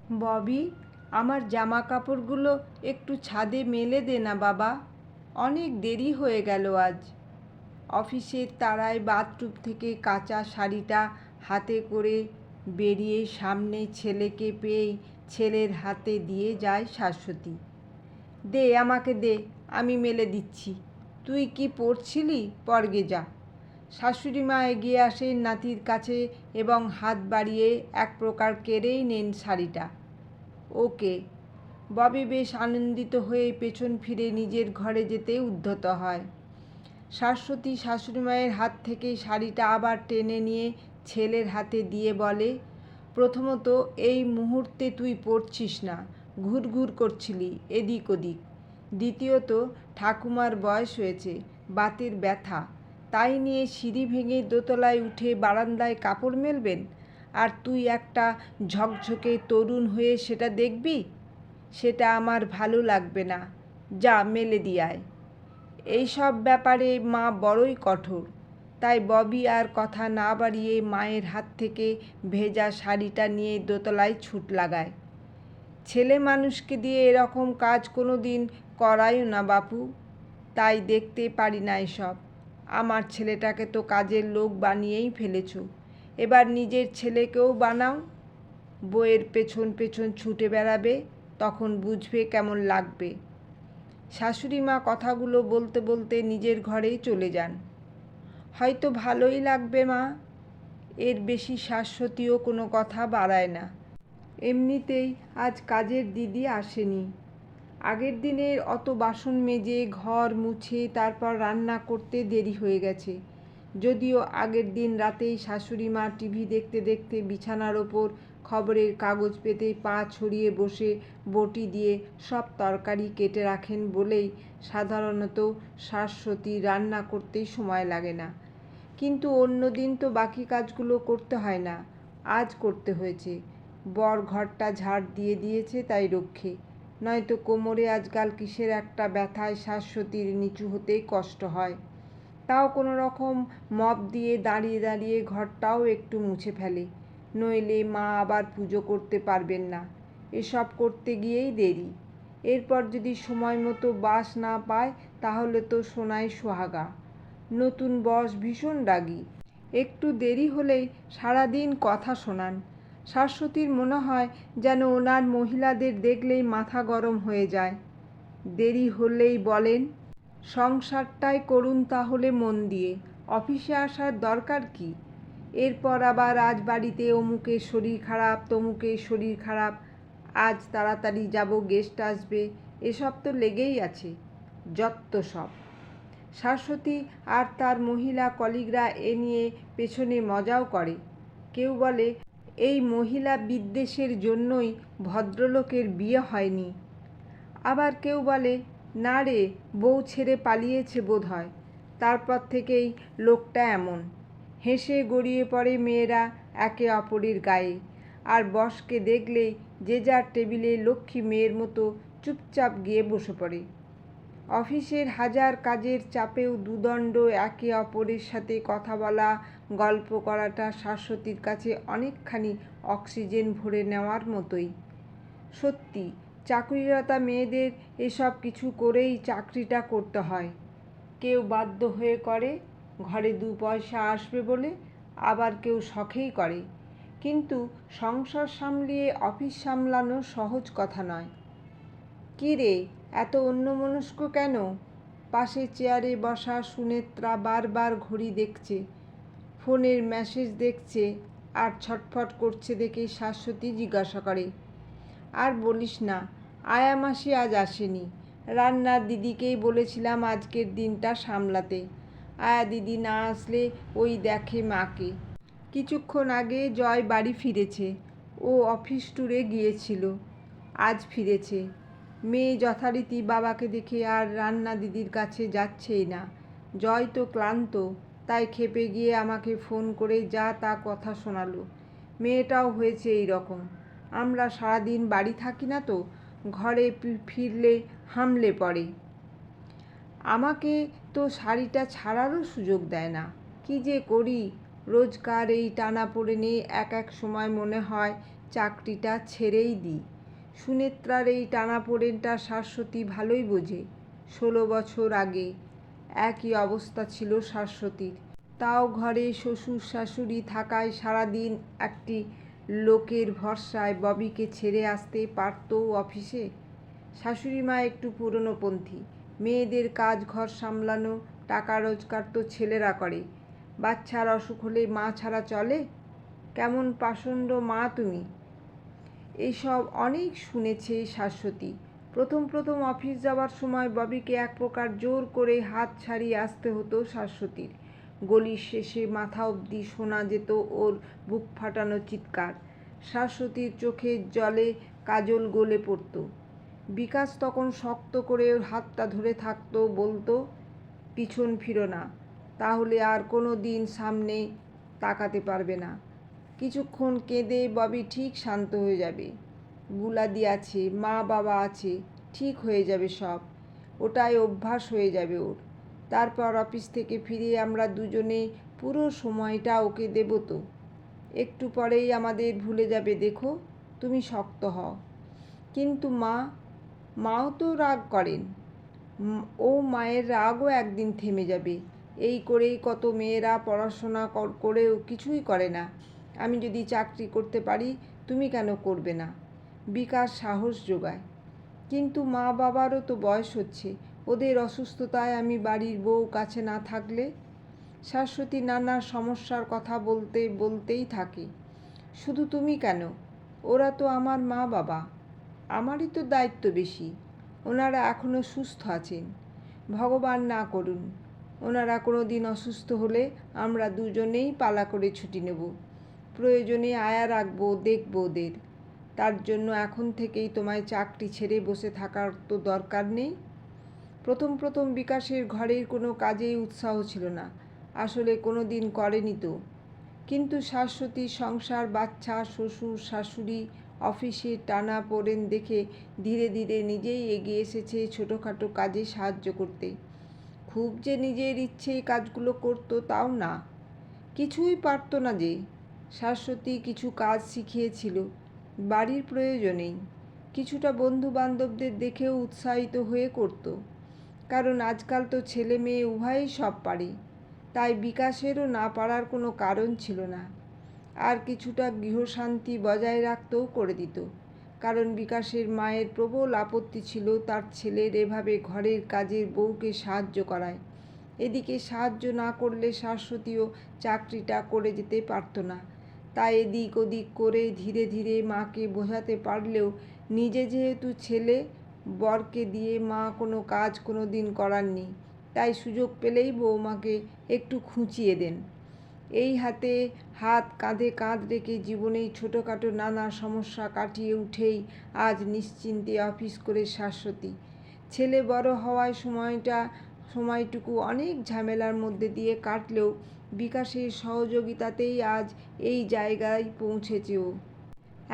ববি, আমার জামা কাপড়গুলো একটু ছাদে মেলে দে না বাবা, অনেক দেরি হয়ে গেল আজ। অফিসের তাড়ায় বাথরুম থেকে কাঁচা শাড়িটা হাতে করে বেরিয়ে সামনে ছেলেকে পেয়েই ছেলের হাতে দিয়ে যায় শাশ্বতী। দে আমাকে দে, আমি মেলে দিচ্ছি। তুই কি পরছিলি? পরগে যা। শাশুড়ি মা এগিয়ে আসেন নাতির কাছে এবং হাত বাড়িয়ে এক প্রকার কেড়েই নেন শাড়িটা। ওকে। ববি বেশ আনন্দিত হয়ে পেছন ফিরে নিজের ঘরে যেতে উদ্যত হয়। শাশ্বতী শাশুড়ি মায়ের হাত থেকে শাড়িটা আবার টেনে নিয়ে ছেলের হাতে দিয়ে বলে, প্রথমত এই মুহূর্তে তুই পরছিস না, ঘুরঘুর করছিলি এদিক ওদিক। দ্বিতীয়ত ঠাকুমার বয়স হয়েছে, বাতের ব্যথা, তাই নিয়ে সিঁড়ি ভেঙে দোতলায় উঠে বারান্দায় কাপড় মেলবেন, আর তুই একটা ঝকঝকে তরুণ হয়ে সেটা দেখবি? সেটা আমার ভালো লাগবে না, যা মেলে দিয়ে আয়। এইসব ব্যাপারে মা বড়ই কঠোর, তাই ববি আর কথা না বাড়িয়ে মায়ের হাত থেকে ভেজা শাড়িটা নিয়ে দোতলায় ছুট লাগায়। ছেলে মানুষকে দিয়ে এরকম কাজ কোনো দিন করায়ও না বাপু, তাই দেখতে পারি না এসব। আমার ছেলেটাকে তো কাজের লোক বানিয়েই ফেলেছ, এবার নিজের ছেলেকেও বানাও। বইয়ের পেছন পেছন ছুটে বেড়াবে, তখন বুঝবে কেমন লাগবে। শাশুড়ি মা কথাগুলো বলতে বলতে নিজের ঘরেই চলে যান। হয়তো ভালোই লাগবে মা। এর বেশি শাশ্বতীও কোনো কথা বাড়ায় না। এমনিতেই আজ কাজের দিদি আসেনি। আগের দিনের অত বাসন মেজে ঘর মুছে তারপর রান্না করতে দেরি হয়ে গেছে। যদিও আগের দিন রাতেই শাশুড়ি মা টিভি দেখতে দেখতে বিছানার ওপর খবরের কাগজ পেতে পা ছড়িয়ে বসে বটি দিয়ে সব তরকারি কেটে রাখেন বলেই সাধারণত শাশ্বতী রান্না করতেই সময় লাগে না। কিন্তু অন্য দিন তো বাকি কাজগুলো করতে হয় না, আজ করতে হয়েছে। বর ঘরটা ঝাড় দিয়ে দিয়েছে তাই রক্ষে, নয়তো কোমরে আজকাল কিসের একটা ব্যথায় শাশ্বতীর নিচু হতেই কষ্ট হয়। তাও কোনো রকম মপ দিয়ে দাঁড়িয়ে দাঁড়িয়ে ঘরটাও একটু মুছে ফেলে, নইলে মা আবার পুজো করতে পারবেন না। এসব করতে গিয়েই দেরি। এরপর যদি সময় মতো বাস না পায় তাহলে তো সোনায় সোহাগা। নতুন বস ভীষণ রাগী, একটু দেরি হলেই সারাদিন কথা শোনান। শাশ্বতীর মনে হয় যেন ওনার মহিলাদের দেখলেই মাথা গরম হয়ে যায়। দেরি হলেই বলেন, সংসারটাই করুন তাহলে মন দিয়ে, অফিসে আসার দরকার কি? এরপর আবার আজ বাড়িতে অমুকের শরীর খারাপ, তমুকের শরীর খারাপ, আজ তাড়াতাড়ি যাব, গেস্ট আসবে, এসব তো লেগেই আছে। যত্ত সব। শাশ্বতী আর তার মহিলা কলিগরা এ নিয়ে পেছনে মজাও করে। কেউ বলে এই মহিলা বিদ্বেষের জন্যই ভদ্রলোকের বিয়ে হয়নি। আবার কেউ বলে, না রে, বউ ছেড়ে পালিয়েছে বোধ হয়, তারপর থেকেই লোকটা এমন। হেসে গড়িয়ে পড়ে মেয়েরা একে অপরের গায়ে, আর বসকে দেখলেই যে যার টেবিলে লক্ষ্মী মেয়ের মতো চুপচাপ গিয়ে বসে পড়ে। অফিসের হাজার কাজের চাপেও দুদণ্ড একে অপরের সাথে কথা বলা, গল্প করাটা শাশ্বতীর কাছে অনেকখানি অক্সিজেন ভরে নেওয়ার মতোই। সত্যি, চাকরিরতা মেয়েদের এসব কিছু করেই চাকরিটা করতে হয়। কেউ বাধ্য হয়ে করে, ঘরে দু পয়সা আসবে বলে, আবার কেউ শখেই করে। কিন্তু সংসার সামলিয়ে অফিস সামলানো সহজ কথা নয়। কী রে, এত অন্যমনস্ক কেন? পাশে চেয়ারে বসা সুনেত্রা বারবার ঘড়ি দেখছে, ফোনের মেসেজ দেখছে, আর ছটফট করছে দেখে শাশ্বতী জিজ্ঞাসা করে, আর বলিস না, আয়া মাসি আজ আসেনি। রান্নার দিদিকেই বলেছিলাম আজকের দিনটা সামলাতে। আয়া দিদি না আসলে ওই দেখে মাকে। কিছুক্ষণ আগে জয় বাড়ি ফিরেছে, ও অফিস ট্যুরে গিয়েছিল, আজ ফিরেছে। মেয়ে যথারীতি বাবাকে দেখে আর রান্না দিদির কাছে যাচ্ছেই না। জয় তো ক্লান্ত, তাই খেপে গিয়ে আমাকে ফোন করে যা তা কথা শোনালো। মেয়েটাও হয়েছে এই রকম। আমরা সারাদিন বাড়ি থাকি না তো, ঘরে ফিরলে হামলে পড়ে। আমাকে তো শাড়িটা ছাড়ারও সুযোগ দেয় না। কি যে করি, রোজকার এই টানাপোড়েনে এক এক সময় মনে হয় চাকরিটা ছেড়েই দিই। সুনেত্রার এই টানাপোড়েনটা শাশ্বতী ভালোই বোঝে। 16 বছর আগে একই অবস্থা ছিল শাশ্বতীর। তাও ঘরে শ্বশুর শাশুড়ি থাকায় সারাদিন একটি লোকের ভরসায় ববিকে ছেড়ে আসতে পারত অফিসে। শাশুড়ি মা একটু পুরনোপন্থী। মেয়েদের কাজ, ঘর সামলানো, টাকা রোজগার তো ছেলেরা করে। বাচ্চার অসুখ হলে মা ছাড়া চলে? কেমন পাষণ্ড মা তুমি! এইসব অনেক শুনেছে শাশ্বতী। প্রথম প্রথম অফিস যাওয়ার সময় ববিকে এক প্রকার জোর করে হাত ছাড়িয়ে আসতে হতো শাশ্বতীর। গলির শেষে মাথা অবধি শোনা যেত ওর বুক ফাটানো চিৎকার। শাশ্বতীর চোখের জলে কাজল গলে পড়ত। বিকাশ তখন শক্ত করে ওর হাতটা ধরে থাকতো, বলতো, পিছন ফিরো না, তাহলে আর কোনো দিন সামনে তাকাতে পারবে না। কিছুক্ষণ কেঁদে ববি ঠিক শান্ত হয়ে যাবে। গুলাদি আছে, মা বাবা আছে, ঠিক হয়ে যাবে সব। ওটাই অভ্যাস হয়ে যাবে ওর। তারপর অফিস থেকে ফিরে আমরা দুজনে পুরো সময়টা ওকে দেব তো। একটু পরেই আমাদের ভুলে যাবে, দেখো, তুমি শক্ত হও। কিন্তু মাও তো রাগ করেন। ও মায়ের রাগও একদিন থেমে যাবে। এই করেই কত মেয়েরা পড়াশোনা করেও কিছুই করে না। আমি যদি চাকরি করতে পারি, তুমি কেন করবে না? বিকাশ সাহস যোগায়। কিন্তু মা বাবারও তো বয়স হচ্ছে। ওদের অসুস্থতায় আমি বাড়ির বউ কাছে না থাকলে? শাশ্বতী নানা সমস্যার কথা বলতেই থাকে। শুধু তুমি কেন, ওরা তো আমার মা বাবা। আমারই তো দায়িত্ব বেশি। ওনারা এখনও সুস্থ আছেন। ভগবান না করুন ওনারা কোনো দিন অসুস্থ হলে আমরা দুজনেই পালা করে ছুটি নেব। প্রয়োজনে আয়া রাখবো, দেখব ওদের। তার জন্য এখন থেকেই তোমায় চাকরি ছেড়ে বসে থাকার তো দরকার নেই। প্রথম প্রথম বিকাশের ঘরের কোনো কাজেই উৎসাহ ছিল না। আসলে কোনো দিন করেনি তো। কিন্তু শাশ্বতীর সংসার, বাচ্চা, শ্বশুর শাশুড়ি, অফিসে টানাপোড়েন দেখে ধীরে ধীরে নিজেই এগিয়ে এসেছে ছোটোখাটো কাজে সাহায্য করতে। খুব যে নিজের ইচ্ছেই কাজগুলো করতো তাও না। কিছুই পারতো না যে। শাশ্বতী কিছু কাজ শিখিয়েছিল বাড়ির প্রয়োজনেই। কিছুটা বন্ধু বান্ধবদের দেখেও উৎসাহিত হয়ে করত। কারণ আজকাল তো ছেলে মেয়ে উভয়ই সব পারে। তাই বিকাশেরও না পারার কোনো কারণ ছিল না। আর কিছুটা গৃহশান্তি বজায় রাখতেও করে দিত। কারণ বিকাশের মায়ের প্রবল আপত্তি ছিল তার ছেলের এভাবে ঘরের কাজের বউকে সাহায্য করায়। এদিকে সাহায্য না করলে শাশ্বতীও চাকরিটা করে যেতে পারত না। তাই এদিক ওদিক করে ধীরে ধীরে মাকে বোঝাতে পারলেও নিজে যেহেতু ছেলে, বরকে দিয়ে মা কোনো কাজ কোনো দিন করাননি। তাই সুযোগ পেলেই বৌমাকে একটু খুঁচিয়ে দেন। এই হাতে হাত, কাঁধে কাঁধ রেখে জীবনেই ছোটোখাটো নানা সমস্যা কাটিয়ে উঠেই আজ নিশ্চিন্তে অফিস করে শাশ্বতী। ছেলে বড় হওয়ায় সময়টুকু অনেক ঝামেলার মধ্যে দিয়ে কাটলেও বিকাশের সহযোগিতাতেই আজ এই জায়গায় পৌঁছেছে ও।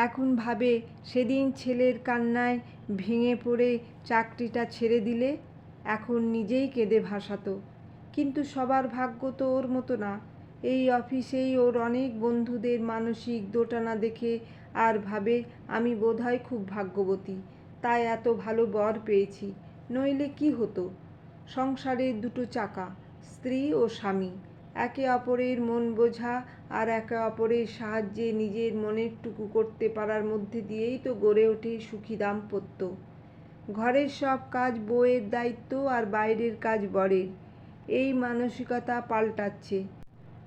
এখন ভাবে, সেদিন ছেলের কান্নায় ভেঙে পড়ে চাকরিটা ছেড়ে দিলে এখন নিজেই কেঁদে ভাসাতো। কিন্তু সবার ভাগ্য তো ওর মতো না। এই অফিসেই ওর অনেক বন্ধুদের মানসিক দোটানা দেখে আর ভাবে, আমি বোধহয় খুব ভাগ্যবতী, তাই এত ভালো বর পেয়েছি। নইলে কি হতো? সংসারের দুটো চাকা, স্ত্রী ও স্বামী, একে অপরের মন বোঝা আর একে অপরের সাহায্যে নিজের মনেরটুকু করতে পারার মধ্যে দিয়েই তো গড়ে ওঠে সুখী দাম্পত্য। ঘরের সব কাজ বউয়ের দায়িত্ব আর বাইরের কাজ বরের। এই মানসিকতা পাল্টাচ্ছে।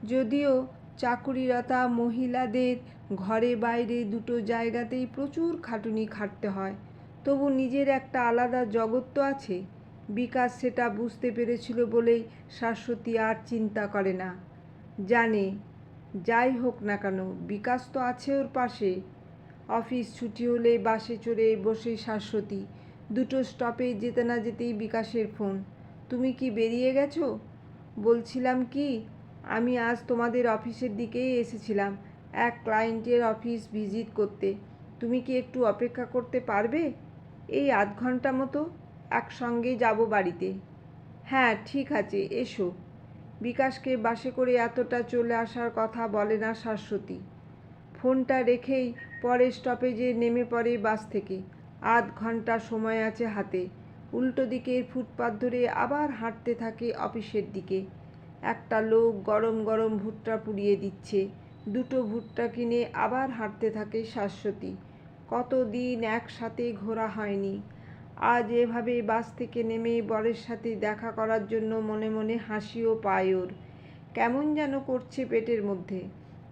যদিও চাকুরিরতা মহিলাদের ঘরে বাইরে দুটো জায়গাতেই প্রচুর খাটুনি খাটতে হয়, তবু নিজের একটা আলাদা জগৎ তো আছে। বিকাশ সেটা বুঝতে পেরেছিল বলেই শাশ্বতী আর চিন্তা করে না। জানে, যাই হোক না কেন বিকাশ তো আছে ওর পাশে। অফিস ছুটি হলে বাসে চড়ে বসে শাশ্বতী। দুটো স্টপে যেতে না যেতেই বিকাশের ফোন। তুমি কি বেরিয়ে গেছো? বলছিলাম কি, আমি আজ তোমাদের অফিসের দিকেই এসেছিলাম এক ক্লায়েন্টের অফিস ভিজিট করতে। তুমি কি একটু অপেক্ষা করতে পারবে? এই আধ ঘন্টা মতো। একসঙ্গে যাব বাড়িতে। হ্যাঁ ঠিক আছে, এসো। বিকাশকে বাসে করে এতটা চলে আসার কথা বলে না শাশ্বতী। ফোনটা রেখেই পরের স্টপেজে নেমে পড়ে বাস থেকে। আধ ঘন্টা সময় আছে হাতে। উল্টো দিকের ফুটপাত ধরে আবার হাঁটতে থাকে অফিসের দিকে। একটা লোক গরম গরম ভুট্টা পুড়িয়ে দিচ্ছে। দুটো ভুট্টা কিনে আবার হাঁটতে থাকে শাশ্বতী। কতদিন একসাথে ঘোরা হয়নি। আজ এভাবে বাস থেকে নেমে বরের সাথে দেখা করার জন্য মনে মনে হাসিও পায় ওর। কেমন যেন করছে পেটের মধ্যে।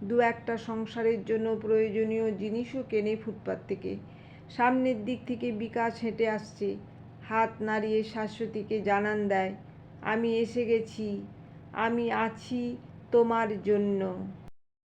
দু একটা সংসারের জন্য প্রয়োজনীয় জিনিসও কেনে ফুটপাত থেকে। সামনের দিক থেকে বিকাশ হেঁটে আসছে। হাত নাড়িয়ে শাশ্বতীকে জানান দেয়, আমি এসে গেছি, আমি আছি তোমার জন্য।